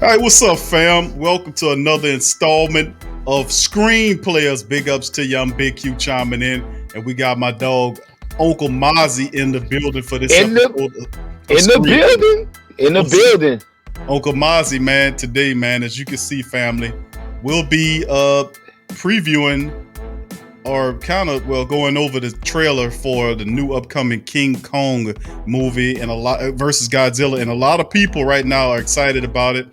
All right, what's up, fam? Welcome to another installment of Screen Players. Big ups to you. I'm Big Q chiming in, and we got my dog Uncle Mozzy in the building for this In the episode of in the Screen building. In the What's up? building. Uncle Mozzy, man. Today, man, as you can see, family, we'll be previewing or going over the trailer for the new upcoming King Kong movie and versus Godzilla, and a lot of people right now are excited about it.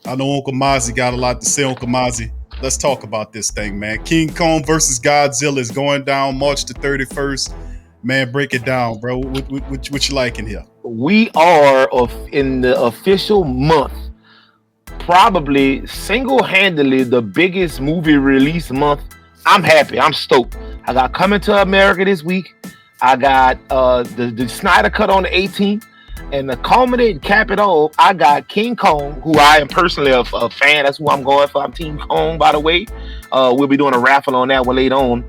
I know Uncle Mozzy got a lot to say. Uncle Mozzy, let's talk about this thing, man. King Kong versus Godzilla is going down March the 31st. Man, break it down, bro. What you liking here? We are in the official month, probably single-handedly the biggest movie release month. I'm happy. I'm stoked. I got Coming to America this week. I got the Snyder Cut on the 18th. And to culminate and cap it all, I got King Kong, who I am personally a fan. That's who I'm going for. I'm Team Kong, by the way. We'll be doing a raffle on that one later on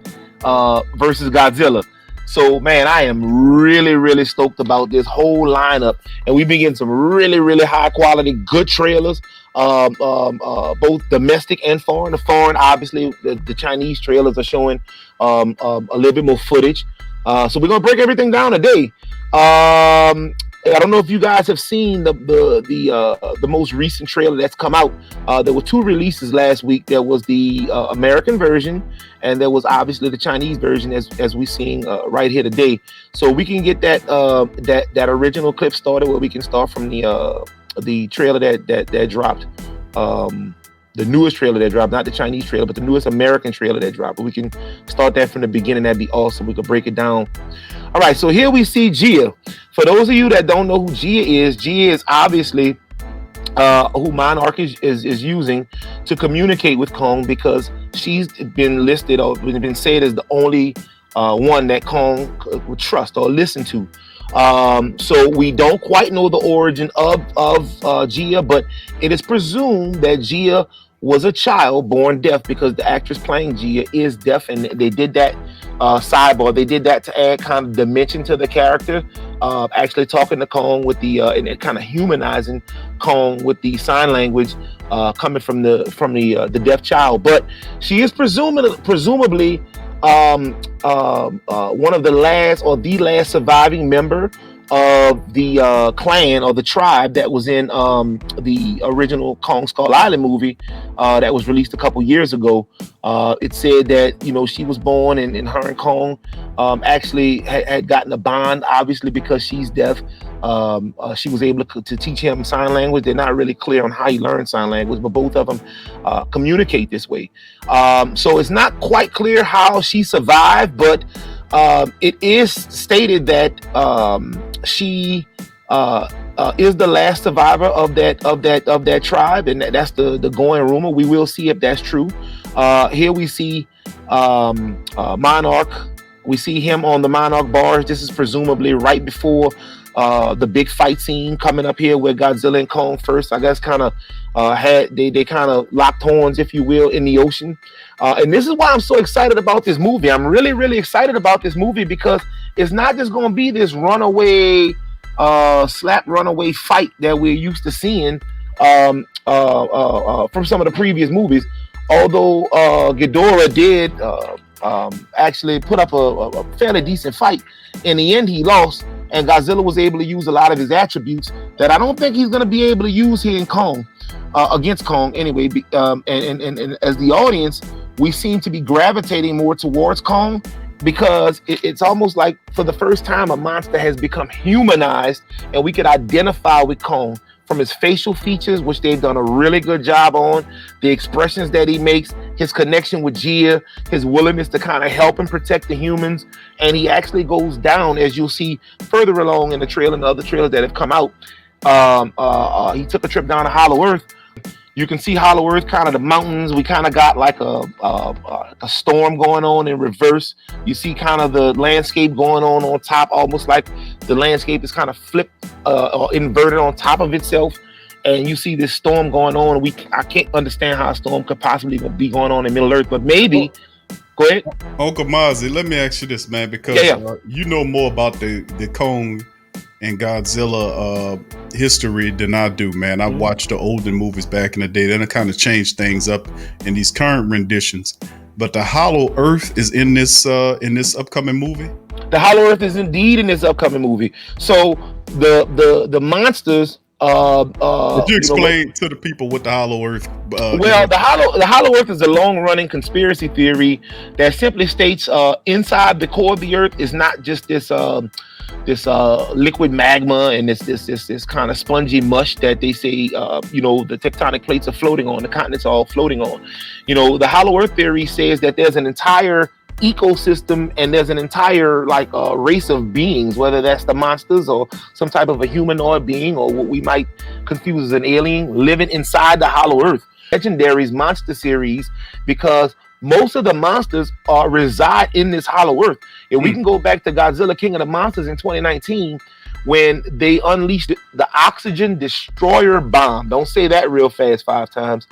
versus Godzilla. So, man, I am really, really stoked about this whole lineup. And we've been getting some really, really high-quality, good trailers, both domestic and foreign. The foreign, obviously, the Chinese trailers are showing a little bit more footage. So we're going to break everything down today. I don't know if you guys have seen the most recent trailer that's come out. There were two releases last week. There was the American version, and there was obviously the Chinese version, as we're seeing right here today. So we can get that original clip started, where we can start from the trailer that dropped. The newest trailer that dropped, not the Chinese trailer, but the newest American trailer that dropped. But we can start that from the beginning. That'd be awesome. We could break it down. All right, so here we see Gia. For those of you that don't know who Gia is obviously who Monarch is using to communicate with Kong, because she's been listed or been said as the only one that Kong would trust or listen to. So we don't quite know the origin of Gia, but it is presumed that Gia was a child born deaf, because the actress playing Gia is deaf, and they did that sidebar. They did that to add kind of dimension to the character. Actually talking to Kong with and kind of humanizing Kong with the sign language coming from the deaf child. But she is presumably one of the last or the last surviving member of the clan or the tribe that was in the original Kong Skull Island movie that was released a couple years ago. It said that, she was born, and her and Kong actually had gotten a bond, obviously because she's deaf. She was able to teach him sign language. They're not really clear on how he learned sign language, but both of them communicate this way. So it's not quite clear how she survived, but it is stated that she is the last survivor of that tribe, and that's the going rumor. We will see if that's true. Here we see Monarch. We see him on the Monarch bars. This is presumably right before the big fight scene coming up here, where Godzilla and Kong first, I guess, kind of they kind of locked horns, if you will, in the ocean. And this is why I'm so excited about this movie. I'm really, really excited about this movie, because it's not just going to be this runaway fight that we're used to seeing from some of the previous movies. Although Ghidorah did actually put up a fairly decent fight. In the end, he lost, and Godzilla was able to use a lot of his attributes that I don't think he's going to be able to use here in Kong, against Kong anyway. And as the audience, we seem to be gravitating more towards Kong, because it's almost like for the first time a monster has become humanized, and we could identify with Kong from his facial features, which they've done a really good job on, the expressions that he makes, his connection with Gia, his willingness to kind of help and protect the humans. And he actually goes down, as you'll see further along in the trailer and the other trailers that have come out. He took a trip down to Hollow Earth. You can see Hollow Earth, kind of the mountains. We kind of got like a storm going on in reverse. You see kind of the landscape going on top, almost like the landscape is kind of flipped or inverted on top of itself. And you see this storm going on. I can't understand how a storm could possibly be going on in Middle Earth, but maybe. Go ahead. Uncle Mozzy, let me ask you this, man, because you know more about the Kong and Godzilla history than I do, man. I watched the older movies back in the day. Then it kind of changed things up in these current renditions. But the Hollow Earth is in this upcoming movie. The Hollow Earth is indeed in this upcoming movie. So the monsters. Could you explain to the people what the Hollow Earth? Well, the Hollow Earth is a long-running conspiracy theory that simply states inside the core of the Earth is not just this liquid magma and this kind of spongy mush that they say the tectonic plates are floating on, the continents are all floating on. The Hollow Earth theory says that there's an entire ecosystem and there's an entire race of beings, whether that's the monsters or some type of a humanoid being or what we might confuse as an alien, living inside the Hollow Earth. Legendary's monster series, because most of the monsters reside in this Hollow Earth. And we can go back to Godzilla King of the Monsters in 2019 when they unleashed the oxygen destroyer bomb. Don't say that real fast 5 times.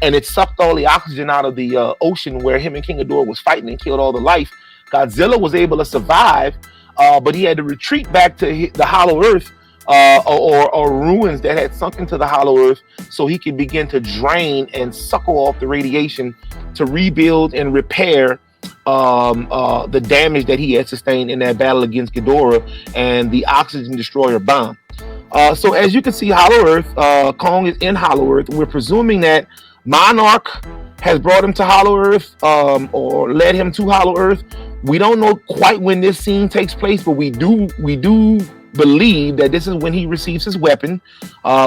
And it sucked all the oxygen out of the ocean where him and King Ghidorah was fighting and killed all the life. Godzilla was able to survive, but he had to retreat back to the Hollow Earth or ruins that had sunk into the Hollow Earth so he could begin to drain and suckle off the radiation to rebuild and repair the damage that he had sustained in that battle against Ghidorah and the oxygen destroyer bomb. So as you can see, Hollow Earth, Kong is in Hollow Earth. We're presuming that Monarch has brought him to Hollow Earth or led him to Hollow Earth. We don't know quite when this scene takes place, but we do believe that this is when he receives his weapon,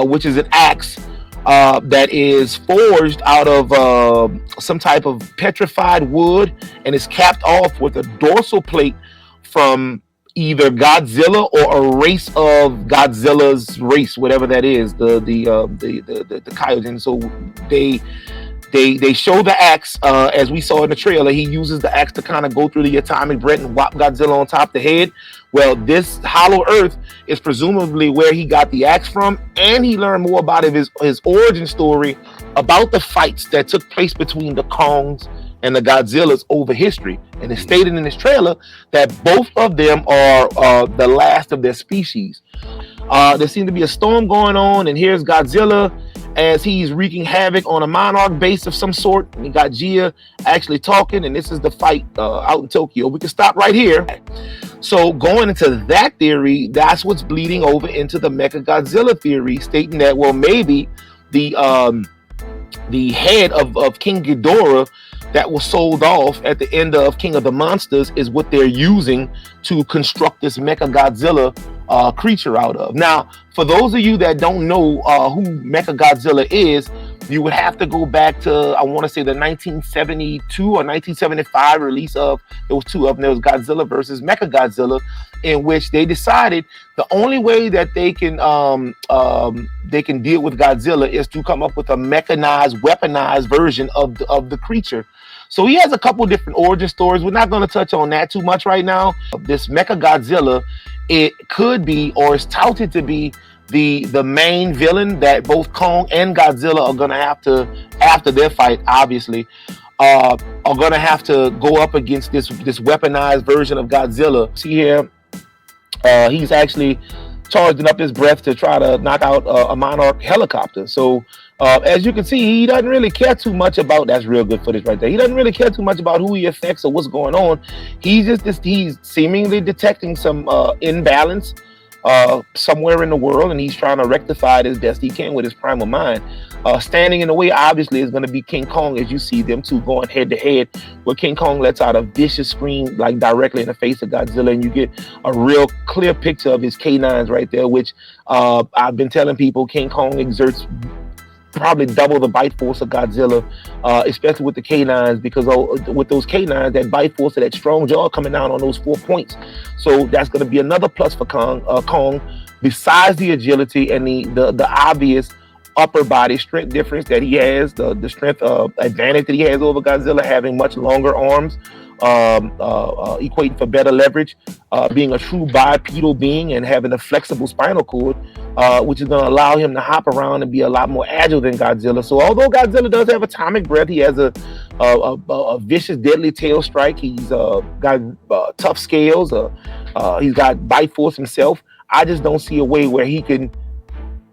which is an axe that is forged out of some type of petrified wood and is capped off with a dorsal plate from either Godzilla or a race of Godzilla's race, whatever that is, the Kaiogen. So they show the axe as we saw in the trailer. He uses the axe to kind of go through the atomic breath and whop Godzilla on top of the head. Well, this Hollow Earth is presumably where he got the axe from, and he learned more about his origin story, about the fights that took place between the Kongs and the Godzillas over history. And it's stated in this trailer that both of them are the last of their species. There seems to be a storm going on, and here's Godzilla as he's wreaking havoc on a Monarch base of some sort. And you got Gia actually talking, and this is the fight out in Tokyo. We can stop right here. So going into that theory, that's what's bleeding over into the Mechagodzilla theory, stating that, well, maybe the head of King Ghidorah that was sold off at the end of King of the Monsters is what they're using to construct this Mechagodzilla creature out of. Now, for those of you that don't know who Mechagodzilla is, you would have to go back to, I want to say, the 1972 or 1975 release of, there was 2 of them. There was Godzilla versus Mechagodzilla, in which they decided the only way that they can deal with Godzilla is to come up with a mechanized, weaponized version of the creature. So he has a couple different origin stories. We're not going to touch on that too much right now. This Mechagodzilla, it could be, or is touted to be, the main villain that both Kong and Godzilla are going to have to, after their fight, obviously, are going to have to go up against this weaponized version of Godzilla. See here, he's actually charging up his breath to try to knock out a Monarch helicopter. So as you can see, he doesn't really care too much about, that's real good footage right there. He doesn't really care too much about who he affects or what's going on. He's seemingly detecting some imbalance somewhere in the world, and he's trying to rectify it as best he can with his primal mind. Standing in the way, obviously, is going to be King Kong, as you see them two going head to head, where King Kong lets out a vicious scream like directly in the face of Godzilla, and you get a real clear picture of his canines right there, which I've been telling people King Kong exerts probably double the bite force of Godzilla, especially with the canines, because with those canines, that bite force of that strong jaw coming down on those 4 points. So that's going to be another plus for Kong, besides the agility and the obvious upper body strength difference that he has, the strength advantage that he has over Godzilla, having much longer arms, equating for better leverage, being a true bipedal being and having a flexible spinal cord, which is going to allow him to hop around and be a lot more agile than Godzilla. So although Godzilla does have atomic breath, he has a vicious, deadly tail strike. He's got tough scales. He's got bite force himself. I just don't see a way where he can.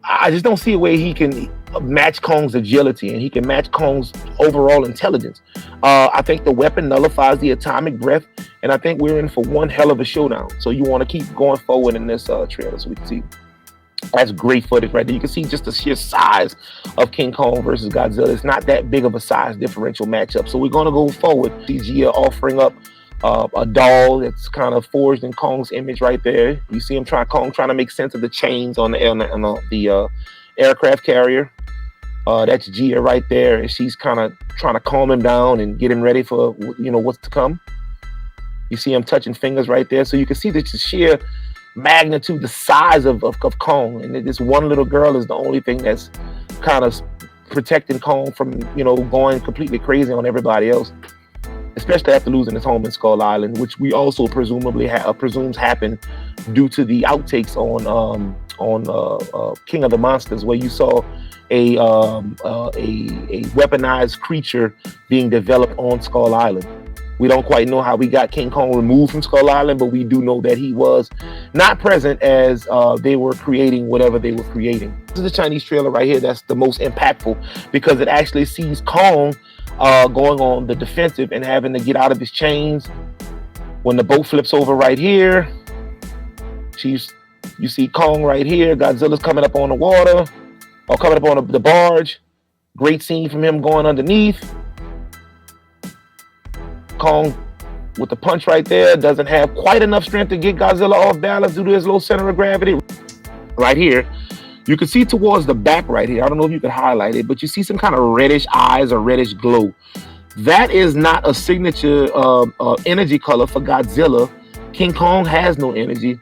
I just don't see a way he can match Kong's agility and he can match Kong's overall intelligence. I think the weapon nullifies the atomic breath, and I think we're in for one hell of a showdown. So you want to keep going forward in this trailer so we can see. That's great footage right there. You can see just the sheer size of King Kong versus Godzilla. It's not that big of a size differential matchup. So we're going to go forward. CG offering up a doll that's kind of forged in Kong's image right there. You see him Kong trying to make sense of the chains on the aircraft carrier. That's Gia right there, and she's kind of trying to calm him down and get him ready for what's to come. You see him touching fingers right there, so you can see the sheer magnitude, the size of Kong, and this one little girl is the only thing that's kind of protecting Kong from going completely crazy on everybody else, especially after losing his home in Skull Island, which we also presumably presumes happened due to the outtakes on King of the Monsters, where you saw a weaponized creature being developed on Skull Island. We don't quite know how we got King Kong removed from Skull Island, but we do know that he was not present as they were creating whatever they were creating. This is the Chinese trailer right here that's the most impactful, because it actually sees Kong going on the defensive and having to get out of his chains. When the boat flips over right here, you see Kong right here. Godzilla's coming up on the water, or coming up on the barge. Great scene from him going underneath. Kong with the punch right there doesn't have quite enough strength to get Godzilla off balance due to his low center of gravity. Right here, you can see towards the back right here, I don't know if you can highlight it, but you see some kind of reddish eyes or reddish glow. That is not a signature energy color for Godzilla. King Kong has no energy.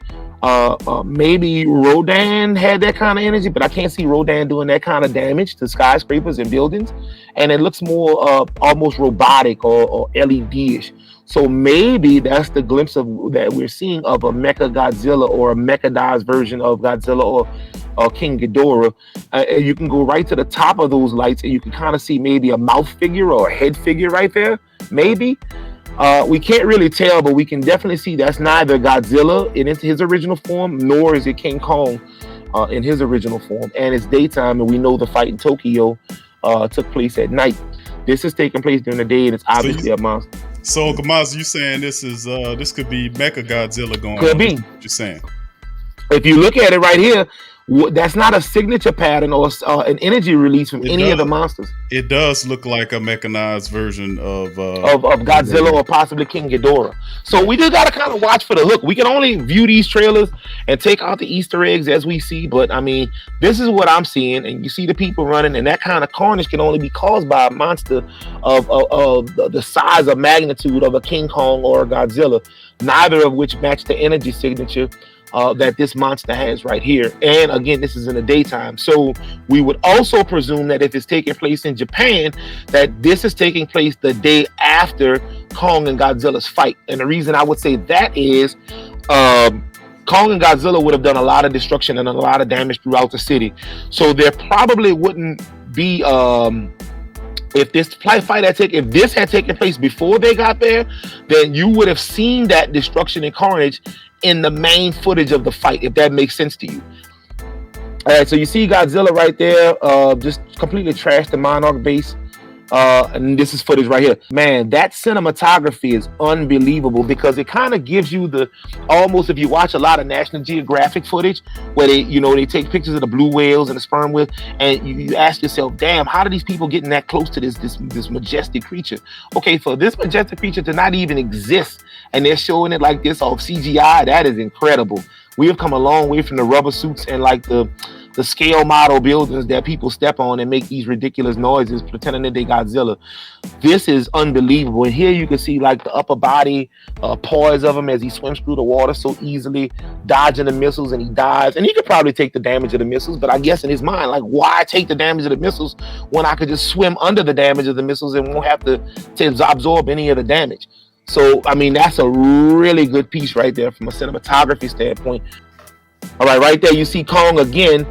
Maybe Rodan had that kind of energy, but I can't see Rodan doing that kind of damage to skyscrapers and buildings. And it looks more almost robotic or LED-ish. So maybe that's the glimpse that we're seeing of a Mecha Godzilla or a mechanized version of Godzilla or King Ghidorah. And you can go right to the top of those lights and you can kind of see maybe a mouth figure or a head figure right there. Maybe. We can't really tell, but we can definitely see that's neither Godzilla in his original form, nor is it King Kong in his original form. And it's daytime, and we know the fight in Tokyo took place at night. This is taking place during the day, and it's obviously a monster. So, Mozzy, you saying this could be Mecha Godzilla going on? Could be. You're saying. If you look at it right here, that's not a signature pattern or an energy release from any of the monsters. It does look like a mechanized version of Godzilla or possibly King Ghidorah. So we just gotta kind of watch for the look. We can only view these trailers and take out the Easter eggs as we see. But I mean, this is what I'm seeing, and you see the people running, and that kind of carnage can only be caused by a monster of the size or magnitude of a King Kong or a Godzilla, neither of which match the energy signature that this monster has right here. And again, this is in the daytime, so we would also presume that if it's taking place in Japan, that this is taking place the day after Kong and Godzilla's fight. And the reason I would say that is Kong and Godzilla would have done a lot of destruction and a lot of damage throughout the city, so there probably wouldn't be if this fight if this had taken place before they got there, then you would have seen that destruction and carnage in the main footage of the fight, if that makes sense to you. All right, so you see Godzilla right there, just completely trashed the Monarch base. And this is footage right here. Man, that cinematography is unbelievable, because it kind of gives you almost, if you watch a lot of National Geographic footage where they take pictures of the blue whales and the sperm whale, and you ask yourself, damn, how do these people getting that close to this majestic creature? Okay, for this majestic creature to not even exist, and they're showing it like this off CGI, that is incredible. We have come a long way from the rubber suits and like the scale model buildings that people step on and make these ridiculous noises pretending that they Godzilla. This is unbelievable. And here you can see like the upper body poise of him as he swims through the water so easily, dodging the missiles, and he dives. And he could probably take the damage of the missiles, but I guess in his mind, like, why take the damage of the missiles when I could just swim under the damage of the missiles and won't have to absorb any of the damage? So, I mean, that's a really good piece right there from a cinematography standpoint. All right, right there, you see Kong again,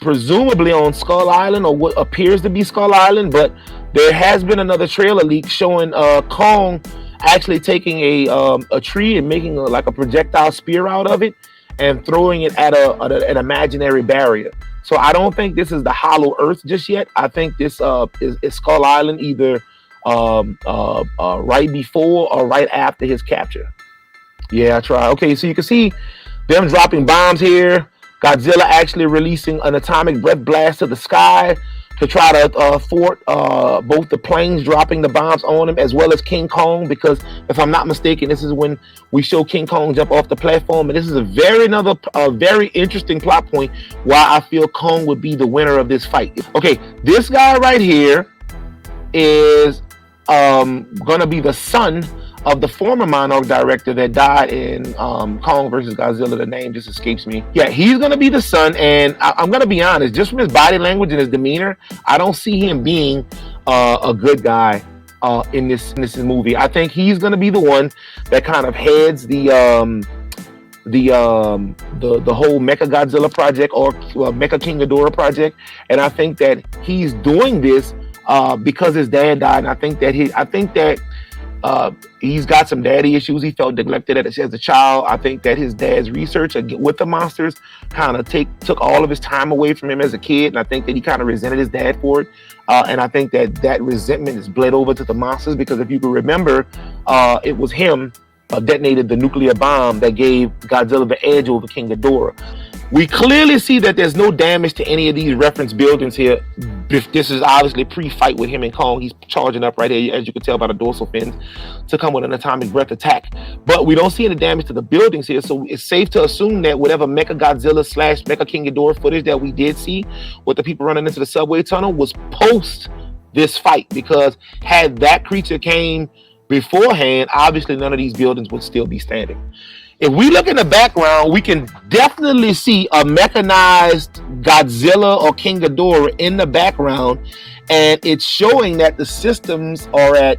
presumably on Skull Island, or what appears to be Skull Island, but there has been another trailer leak showing Kong actually taking a tree and making like a projectile spear out of it. and throwing it at an imaginary barrier. So I don't think this is the Hollow Earth just yet. I think this is Skull Island, either right before or right after his capture. Yeah, I try. Okay, so you can see them dropping bombs here. Godzilla actually releasing an atomic breath blast to the sky to try to thwart both the planes dropping the bombs on him, as well as King Kong. Because if I'm not mistaken, this is when we show King Kong jump off the platform, and this is a very interesting plot point why I feel Kong would be the winner of this fight. Okay, this guy right here is gonna be the son of the former Monarch director that died in Kong versus Godzilla. The name just escapes me. Yeah, he's going to be the son, and I'm going to be honest, just from his body language and his demeanor, I don't see him being a good guy in this movie. I think he's going to be the one that kind of heads the whole Mecha Godzilla project, or Mecha King Ghidorah project, and I think that he's doing this because his dad died, and I think that he's got some daddy issues. He felt neglected as a child. I think that his dad's research with the monsters kind of took all of his time away from him as a kid, and I think that he kind of resented his dad for it. And I think that resentment is bled over to the monsters, because if you can remember, it was him detonated the nuclear bomb that gave Godzilla the edge over King Ghidorah. We clearly see that there's no damage to any of these reference buildings here. This is obviously pre-fight with him and Kong. He's charging up right here, as you can tell by the dorsal fins, to come with an atomic breath attack. But we don't see any damage to the buildings here, so it's safe to assume that whatever Mecha Godzilla / Mecha King Ghidorah footage that we did see with the people running into the subway tunnel was post this fight, because had that creature came beforehand, obviously none of these buildings would still be standing. If we look in the background, we can definitely see a mechanized Godzilla or King Ghidorah in the background, and it's showing that the systems are at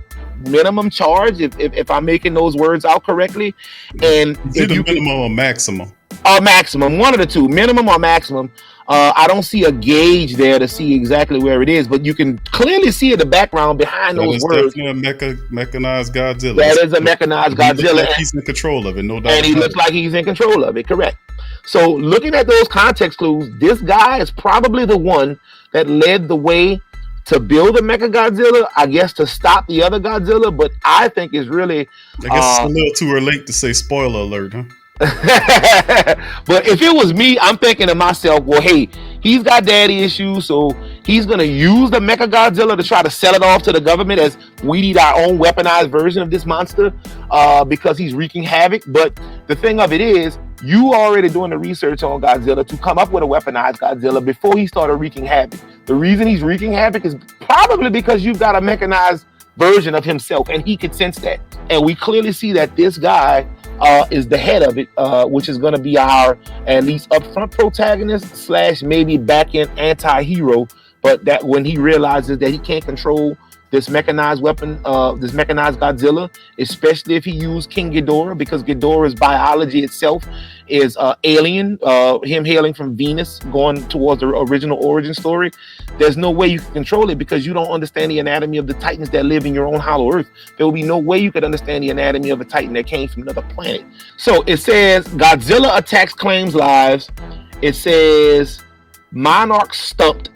minimum charge, if I'm making those words out correctly. And is it a minimum or maximum? Maximum, one of the two, minimum or maximum. I don't see a gauge there to see exactly where it is, but you can clearly see in the background behind those words. Definitely a mechanized Godzilla. That is a mechanized Godzilla. Like he's in control of it, no doubt. And he looks like he's in control of it, correct. So looking at those context clues, this guy is probably the one that led the way to build a Mecha Godzilla, I guess, to stop the other Godzilla, but I think it's really... I guess it's a little too late to say spoiler alert, huh? But if it was me, I'm thinking to myself, well, hey, he's got daddy issues, so he's gonna use the Mecha Godzilla to try to sell it off to the government as we need our own weaponized version of this monster, because he's wreaking havoc. But the thing of it is, you already doing the research on Godzilla to come up with a weaponized Godzilla before he started wreaking havoc. The reason he's wreaking havoc is probably because you've got a mechanized version of himself, and he could sense that. And we clearly see that this guy is the head of it, which is going to be our at least upfront protagonist / maybe back end anti-hero. But that when he realizes that he can't control this mechanized weapon, this mechanized Godzilla, especially if he used King Ghidorah, because Ghidorah's biology itself is alien, him hailing from Venus, going towards the original origin story. There's no way you can control it because you don't understand the anatomy of the Titans that live in your own hollow earth. There will be no way you could understand the anatomy of a Titan that came from another planet. So it says Godzilla attacks, claims lives. It says Monarch stumped.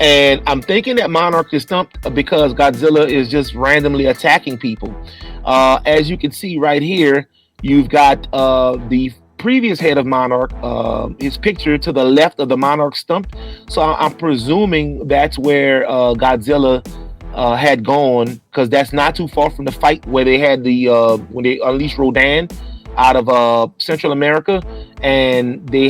And I'm thinking that Monarch is stumped because Godzilla is just randomly attacking people. As you can see right here, you've got the previous head of Monarch, his picture to the left of the Monarch stump. So I'm presuming that's where Godzilla had gone, because that's not too far from the fight where they had the when they unleashed Rodan out of Central America, and they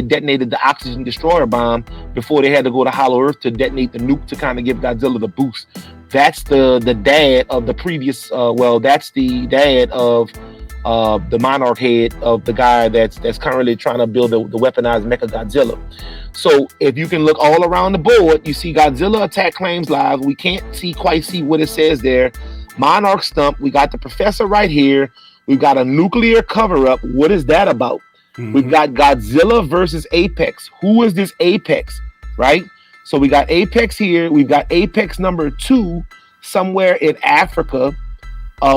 detonated the oxygen destroyer bomb before they had to go to Hollow Earth to detonate the nuke to kind of give Godzilla the boost. That's the dad of the previous that's the dad of the Monarch head of the guy that's currently trying to build the weaponized Mecha Godzilla. So if you can look all around the board, you see Godzilla attack, claims live. We can't quite see what it says there. Monarch stump. We got the professor right here. We've got a nuclear cover-up. What is that about? Mm-hmm. We've got Godzilla versus Apex. Who is this Apex, right? So we got Apex here. We've got Apex number 2 somewhere in Africa.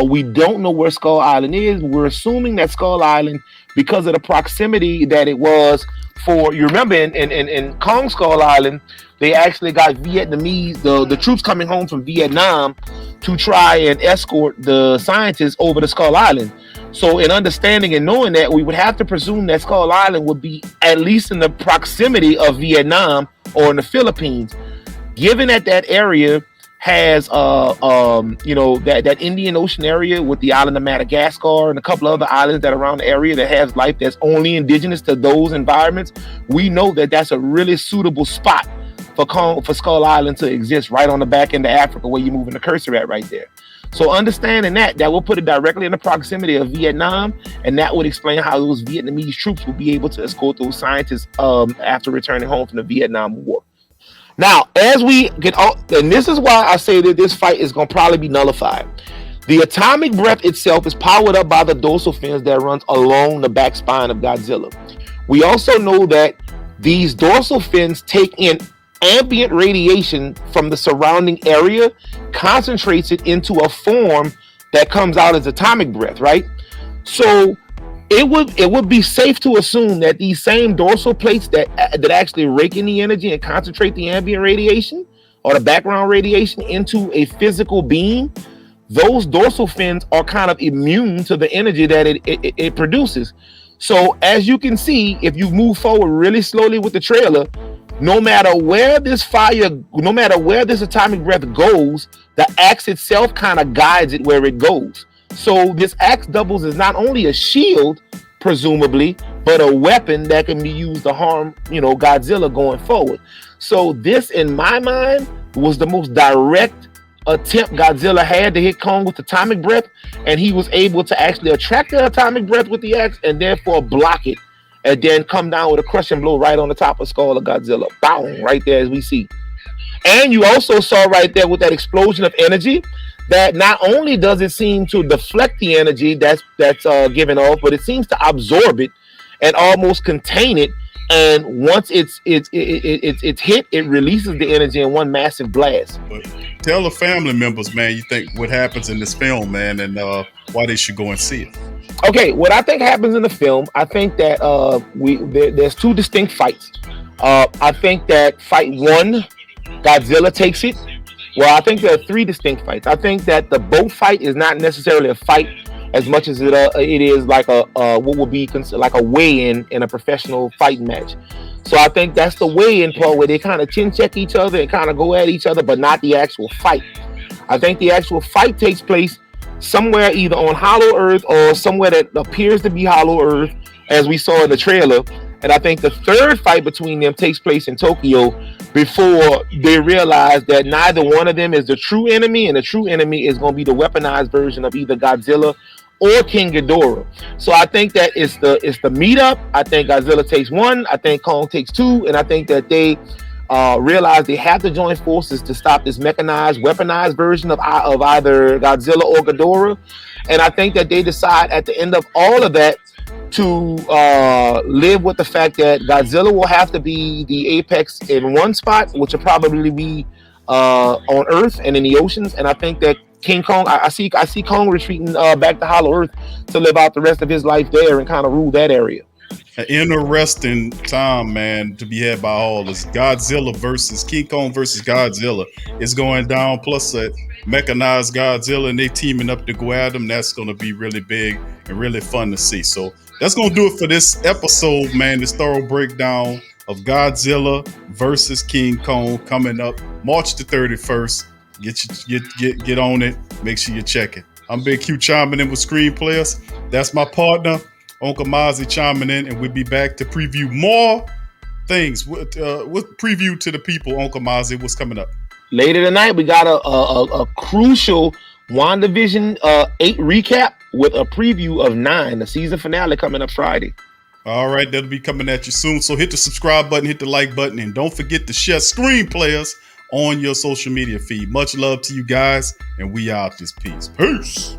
We don't know where Skull Island is. We're assuming that Skull Island, because of the proximity that it was for, you remember in Kong Skull Island, they actually got Vietnamese, the troops coming home from Vietnam to try and escort the scientists over to Skull Island. So in understanding and knowing that, we would have to presume that Skull Island would be at least in the proximity of Vietnam or in the Philippines. Given that that area has that Indian Ocean area with the island of Madagascar and a couple of other islands that are around the area that has life that's only indigenous to those environments, we know that that's a really suitable spot for Skull Island to exist, right on the back end of Africa where you're moving the cursor at right there. So understanding that will put it directly in the proximity of Vietnam, and that would explain how those Vietnamese troops will be able to escort those scientists after returning home from the Vietnam War. Now, as we get on, and this is why I say that this fight is going to probably be nullified. The atomic breath itself is powered up by the dorsal fins that runs along the back spine of Godzilla. We also know that these dorsal fins take in ambient radiation from the surrounding area, concentrates it into a form that comes out as atomic breath, right? So it would be safe to assume that these same dorsal plates that actually rake in the energy and concentrate the ambient radiation or the background radiation into a physical being, those dorsal fins are kind of immune to the energy that it produces. So as you can see, if you move forward really slowly with the trailer, no matter where this atomic breath goes, the axe itself kind of guides it where it goes. So this axe doubles as not only a shield, presumably, but a weapon that can be used to harm, Godzilla going forward. So this, in my mind, was the most direct attempt Godzilla had to hit Kong with atomic breath, and he was able to actually attract the atomic breath with the axe and therefore block it, and then come down with a crushing blow right on the top of the skull of Godzilla. Boom, right there as we see. And you also saw right there with that explosion of energy that not only does it seem to deflect the energy that's given off, but it seems to absorb it and almost contain it. And once it's hit, it releases the energy in one massive blast. But tell the family members, man, you think what happens in this film, man, and why they should go and see it. Okay, what I think happens in the film, I think that there's two distinct fights. I think that fight one, Godzilla takes it. Well, I think there are three distinct fights. I think that the boat fight is not necessarily a fight as much as it is like what would be considered like a weigh-in in a professional fighting match. So I think that's the weigh-in part where they kind of chin check each other and kind of go at each other, but not the actual fight. I think the actual fight takes place somewhere either on Hollow Earth or somewhere that appears to be Hollow Earth, as we saw in the trailer. And I think the third fight between them takes place in Tokyo before they realize that neither one of them is the true enemy, and the true enemy is going to be the weaponized version of either Godzilla or King Ghidorah. So I think that it's the meetup. I think Godzilla takes one. I think Kong takes two. And I think that they realize they have to join forces to stop this mechanized, weaponized version of either Godzilla or Ghidorah. And I think that they decide at the end of all of that to live with the fact that Godzilla will have to be the apex in one spot, which will probably be on Earth and in the oceans. And I think that King Kong, I see Kong retreating back to Hollow Earth to live out the rest of his life there and kind of rule that area. An interesting time, man, to be had by all. Is Godzilla versus King Kong versus Godzilla is going down, plus a mechanized Godzilla, and they teaming up to go at him. That's going to be really big and really fun to see. So that's going to do it for this episode, man. This thorough breakdown of Godzilla versus King Kong coming up March the 31st. Get on it. Make sure you check it. I'm Big Q chiming in with Screen Players. That's my partner, Uncle Mozzy, chiming in, and we'll be back to preview more things. What preview to the people, Uncle Mozzy? What's coming up? Later tonight, we got a crucial WandaVision 8 recap with a preview of 9, the season finale coming up Friday. All right, that'll be coming at you soon. So hit the subscribe button, hit the like button, and don't forget to share Screen Players on your social media feed. Much love to you guys, and we out this piece. Peace.